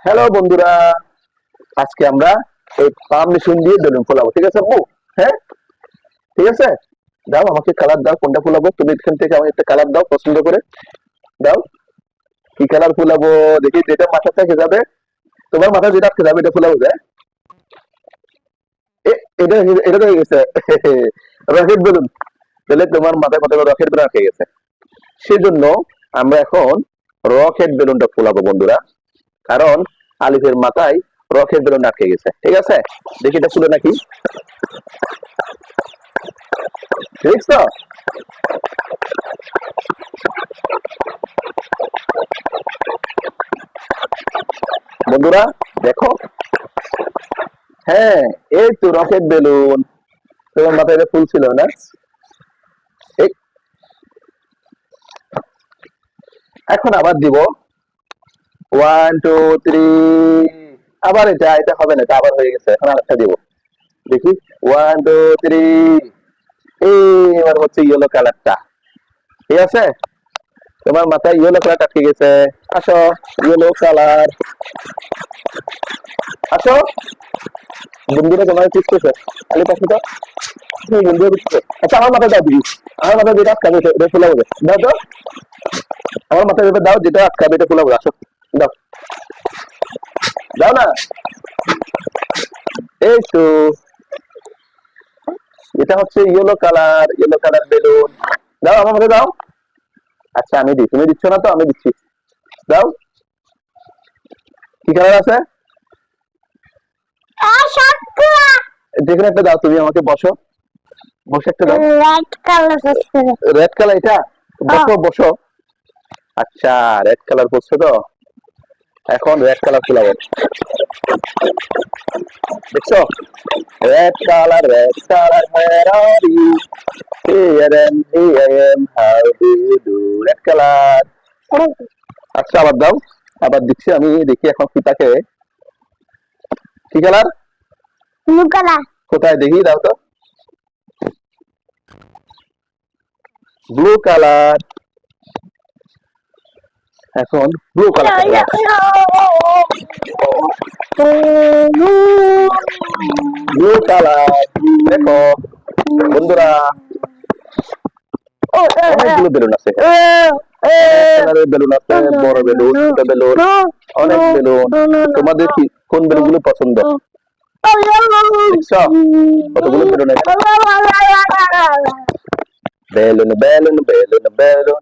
Hello বন্ধুরা, আজকে আমরা এই পাম মেশিন দিয়ে বেলুন ফোলাবো। ঠিক আছে আব্বু? হ্যাঁ, ঠিক আছে। দাও আমাকে কালার দাও, কোনটা ফোলাবো? তুমি এখান থেকে আমাকে একটা কালার দাও পছন্দ করে। দাও, কি কালার ফোলাবো দেখি। যেটা মাথা থেকে যাবে, তোমার মাথা যেটা আটকে যাবে এটা ফোলাবো যায়। এটা এটা তো হয়ে গেছে রকেট বেলুন। তাহলে তোমার মাথায় কত রকেট বেলুন আটকে গেছে। সেজন্য আমরা এখন রকেট বেলুনটা ফোলাবো বন্ধুরা, কারণ আলিফের মাথায় রকেট বেলুন আটকে গেছে। ঠিক আছে, দেখি এটা খুলে নাকি। দেখছো বন্ধুরা, দেখো। হ্যাঁ, এই তো রকেট বেলুন। তোমার মাথায় এটা ফুল ছিল না? এই, এখন আবার দিব। 1 2 3। আবার এটা এটা হবে না, এটা আবার হয়ে গেছে। এখন আরেকটা দিব, দেখি। 1 2 3। এই এবার হচ্ছে ইয়েলো কালারটা। ঠিক আছে, তোমার মাথায় ইয়েলো কালার আটকে গেছে। আসো, ইয়েলো কালার, আসো। বন্ধুরা তোমার পিছতেছে, খালি পাশে তো বন্ধুরা পিছতেছে। আচ্ছা, আমার মাথায় দাও দিদি। আমার মাথায় যেটা আটকাবে এটা খোলা হবে। দাও তো, আমার মাথায় যেটা দাও, যেটা আটকাবে এটা খোলা হবে। আসো, দাও, দাও না। এই তো, এটা হচ্ছে yellow colour, yellow colour balloon. দাও আমার মাথায় দাও। আচ্ছা আমি দিই, তুমি দিচ্ছ না তো, আমি দিচ্ছি। দাও, কি কালার আছে? যেখানে একটা দাও, তুমি আমাকে বসো, বসে একটা দাও। রেড কালার আছে। রেড কালার এটা? বসো বসো। আচ্ছা, রেড কালার করছো তো, এখন রেড কালার ফুলাবো। দেখছো, red colour, red colour, where are you? Here I am, how do you do? Red colour. আচ্ছা আবার দাও, আবার দিচ্ছি আমি, দেখি এখন ফিতাকে। কি কালার? Blue colour. কোথায় দেখি, দাও তো। Blue colour. এখন ব্লু কালার, ব্লু কালার। দেখো বন্ধুরা, অনেকগুলো বেলুন আছে। কালারের বেলুন আছে, বড় বেলুন, ছোট বেলুন, অনেক বেলুন। তোমাদের কি কোন বেলুন গুলো পছন্দ? দেখছো কতগুলো বেলুন আছে। Balloon balloon balloon balloon.